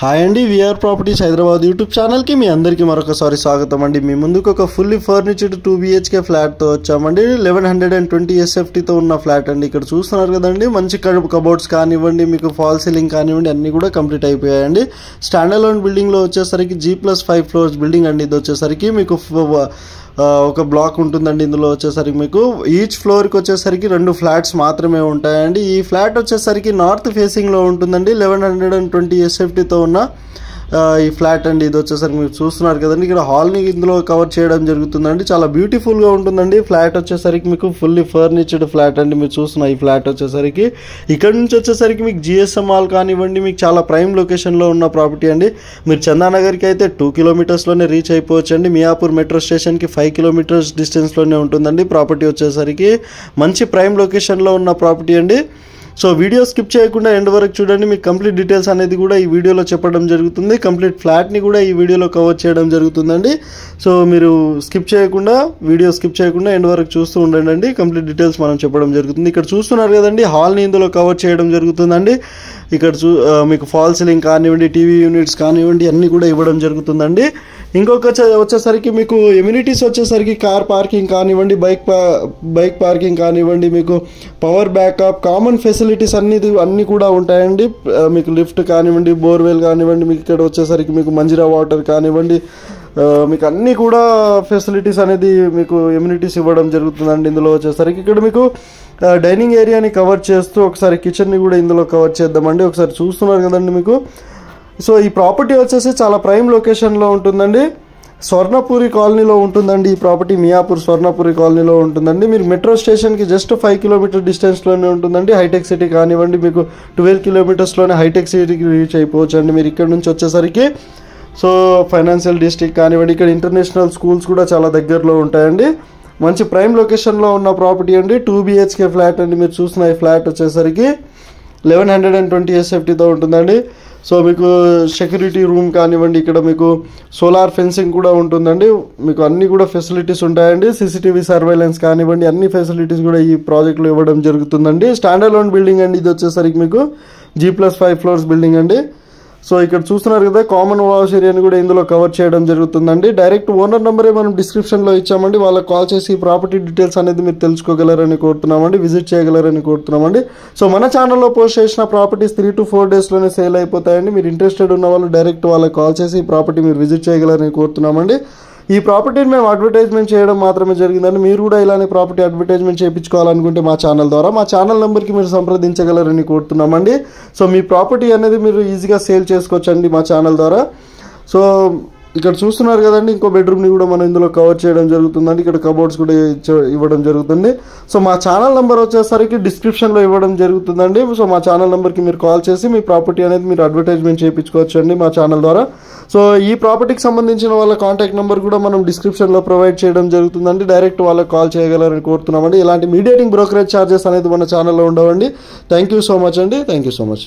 Hi అండి, VR properties Hyderabad YouTube ఛానల్కి మీ అందరికీ మరొకసారి స్వాగతం అండి. మీ ముందుకు ఒక ఫుల్లీ ఫర్నిచర్డ్ 2 BHK ఫ్లాట్తో వచ్చామండి. 1120 SFTతో ఉన్న ఫ్లాట్ అండి. ఇక్కడ చూస్తున్నారు కదండి, మంచి కబోర్డ్స్ కానివ్వండి, మీకు ఫాల్ సీలింగ్ కానివ్వండి, అన్నీ కూడా కంప్లీట్ అయిపోయాయండి. స్టాండ్ అలోన్ బిల్డింగ్లో వచ్చేసరికి G+5 ఫ్లోర్స్ బిల్డింగ్ అండి. ఇది వచ్చేసరికి మీకు ఒక బ్లాక్ ఉంటుందండి. ఇందులో వచ్చేసరికి మీకు ఈచ్ ఫ్లోర్కి వచ్చేసరికి 2 ఫ్లాట్స్ మాత్రమే ఉంటాయండి. ఈ ఫ్లాట్ వచ్చేసరికి నార్త్ ఫేసింగ్లో ఉంటుందండి. 1120 SFTతో ఉన్న ఈ ఫ్లాట్ అండి. ఇది వచ్చేసరికి మీరు చూస్తున్నారు కదండి, ఇక్కడ హాల్ని ఇందులో కవర్ చేయడం జరుగుతుందండి. చాలా బ్యూటిఫుల్గా ఉంటుందండి. ఫ్లాట్ వచ్చేసరికి మీకు ఫుల్లీ ఫర్నిచర్డ్ ఫ్లాట్ అండి. మీరు చూస్తున్న ఈ ఫ్లాట్ వచ్చేసరికి ఇక్కడ నుంచి వచ్చేసరికి మీకు GSM మాల్ కానివ్వండి, మీకు చాలా ప్రైమ్ లొకేషన్లో ఉన్న ప్రాపర్టీ అండి. మీరు చందానగర్కి అయితే 2 కిలోమీటర్స్లోనే రీచ్ అయిపోవచ్చు అండి. మియాపూర్ మెట్రో స్టేషన్కి 5 కిలోమీటర్స్ డిస్టెన్స్లోనే ఉంటుందండి. ప్రాపర్టీ వచ్చేసరికి మంచి ప్రైమ్ లొకేషన్లో ఉన్న ప్రాపర్టీ అండి. సో వీడియో స్కిప్ చేయకుండా ఎండ్ వరకు చూడండి. మీకు కంప్లీట్ డీటెయిల్స్ అనేది కూడా ఈ వీడియోలో చెప్పడం జరుగుతుంది. కంప్లీట్ ఫ్లాట్ని కూడా ఈ వీడియోలో కవర్ చేయడం జరుగుతుందండి. సో మీరు వీడియో స్కిప్ చేయకుండా ఎండ్ వరకు చూస్తూ ఉండండి. కంప్లీట్ డీటెయిల్స్ మనం చెప్పడం జరుగుతుంది. ఇక్కడ చూస్తున్నారు కదండి, హాల్ని ఇందులో కవర్ చేయడం జరుగుతుందండి. ఇక్కడ మీకు ఫాల్ సీలింగ్ కానివ్వండి, టీవీ యూనిట్స్ కానివ్వండి, అన్నీ కూడా ఇవ్వడం జరుగుతుందండి. ఇంకొక వచ్చేసరికి మీకు ఎమ్యూనిటీస్ వచ్చేసరికి కార్ పార్కింగ్ కానివ్వండి, బైక్ పార్కింగ్ కానివ్వండి, మీకు పవర్ బ్యాకప్, కామన్ ఫెసిలిటీస్ అన్నీ కూడా ఉంటాయండి. మీకు లిఫ్ట్ కానివ్వండి, బోర్వెల్ కానివ్వండి, మీకు ఇక్కడ వచ్చేసరికి మీకు మంజీరా వాటర్ కానివ్వండి, మీకు అన్నీ కూడా ఫెసిలిటీస్ అనేది మీకు ఎమ్యూనిటీస్ ఇవ్వడం జరుగుతుందండి. ఇందులో వచ్చేసరికి ఇక్కడ మీకు డైనింగ్ ఏరియాని కవర్ చేస్తూ ఒకసారి కిచెన్ని కూడా ఇందులో కవర్ చేద్దామండి. ఒకసారి చూస్తున్నారు కదండి మీకు. సో ఈ ప్రాపర్టీ వచ్చేసి చాలా ప్రైమ్ లొకేషన్లో ఉంటుందండి. స్వర్ణపురి కాలనీలో ఉంటుందండి. ఈ ప్రాపర్టీ మియాపూర్ స్వర్ణపురి కాలనీలో ఉంటుందండి. మీరు మెట్రో స్టేషన్కి జస్ట్ 5 కిలోమీటర్ డిస్టెన్స్లోనే ఉంటుందండి. హైటెక్ సిటీ కానివ్వండి, మీకు 12 కిలోమీటర్స్లోనే హైటెక్ సిటీకి రీచ్ అయిపోవచ్చు అండి. మీరు ఇక్కడ నుంచి వచ్చేసరికి సో ఫైనాన్షియల్ డిస్ట్రిక్ట్ కానివ్వండి, ఇక్కడ ఇంటర్నేషనల్ స్కూల్స్ కూడా చాలా దగ్గరలో ఉంటాయండి. మంచి ప్రైమ్ లొకేషన్లో ఉన్న ప్రాపర్టీ అండి. 2 BHK ఫ్లాట్ అండి. మీరు చూసిన ఈ ఫ్లాట్ వచ్చేసరికి 1120 SFTతో ఉంటుందండి. సో మీకు సెక్యూరిటీ రూమ్ కానివ్వండి, ఇక్కడ మీకు సోలార్ ఫెన్సింగ్ కూడా ఉంటుందండి. మీకు అన్నీ కూడా ఫెసిలిటీస్ ఉంటాయండి. CCTV సర్వైలెన్స్ కానివ్వండి, అన్ని ఫెసిలిటీస్ కూడా ఈ ప్రాజెక్ట్లో ఇవ్వడం జరుగుతుందండి. స్టాండ్ అలోన్ బిల్డింగ్ అండి. ఇది వచ్చేసరికి మీకు G+5 ఫ్లోర్స్ బిల్డింగ్ అండి. సో ఇక్కడ చూస్తున్నారు కదా, కామన్ వాష్ ఏరియాని కూడా ఇందులో కవర్ చేయడం జరుగుతుందండి. డైరెక్ట్ ఓనర్ నెంబరే మనం డిస్క్రిప్షన్లో ఇచ్చామండి. వాళ్ళకి కాల్ చేసి ప్రాపర్టీ డీటెయిల్స్ అనేది మీరు తెలుసుకోగలరని కోరుతున్నామండి, విజిట్ చేయగలరని కోరుతున్నామండి. సో మన ఛానల్లో పోస్ట్ చేసిన ప్రాపర్టీస్ 3 to 4 డేస్లోనే సేల్ అయిపోతాయండి. మీరు ఇంట్రెస్టెడ్ ఉన్న వాళ్ళు డైరెక్ట్ వాళ్ళకి కాల్ చేసి ఈ ప్రాపర్టీ మీరు విజిట్ చేయగలరని కోరుతున్నామండి. ఈ ప్రాపర్టీని మేము అడ్వర్టైజ్మెంట్ చేయడం మాత్రమే జరిగిందండి. మీరు కూడా ఇలానే ప్రాపర్టీ అడ్వర్టైజ్మెంట్ చేయించుకోవాలనుకుంటే మా ఛానల్ ద్వారా మా ఛానల్ నెంబర్కి మీరు సంప్రదించగలరని కోరుతున్నామండి. సో మీ ప్రాపర్టీ అనేది మీరు ఈజీగా సేల్ చేసుకోవచ్చండి మా ఛానల్ ద్వారా. సో ఇక్కడ చూస్తున్నారు కదండి, ఇంకో బెడ్రూమ్ని కూడా మనం ఇందులో కవర్ చేయడం జరుగుతుందండి. ఇక్కడ కబోర్డ్స్ కూడా ఇవ్వడం జరుగుతుంది. సో మా ఛానల్ నెంబర్ వచ్చేసరికి డిస్క్రిప్షన్లో ఇవ్వడం జరుగుతుందండి. సో మా ఛానల్ నెంబర్కి మీరు కాల్ చేసి మీ ప్రాపర్టీ అనేది మీరు అడ్వర్టైజ్మెంట్ చేయించుకోవచ్చు అండి మా ఛానల్ ద్వారా. సో ఈ ప్రాపర్టీకి సంబంధించిన వాళ్ళ కాంటాక్ట్ నెంబర్ కూడా మనం డిస్క్రిప్షన్లో ప్రొవైడ్ చేయడం జరుగుతుందండి. డైరెక్ట్ వాళ్ళకి కాల్ చేయగలరని కోరుతున్నామండి. ఇలాంటి మీడియేటింగ్ బ్రోకరేజ్ ఛార్జెస్ అనేది మన ఛానల్లో ఉండవండి. థ్యాంక్ యూ సో మచ్ అండి. Thank you so much.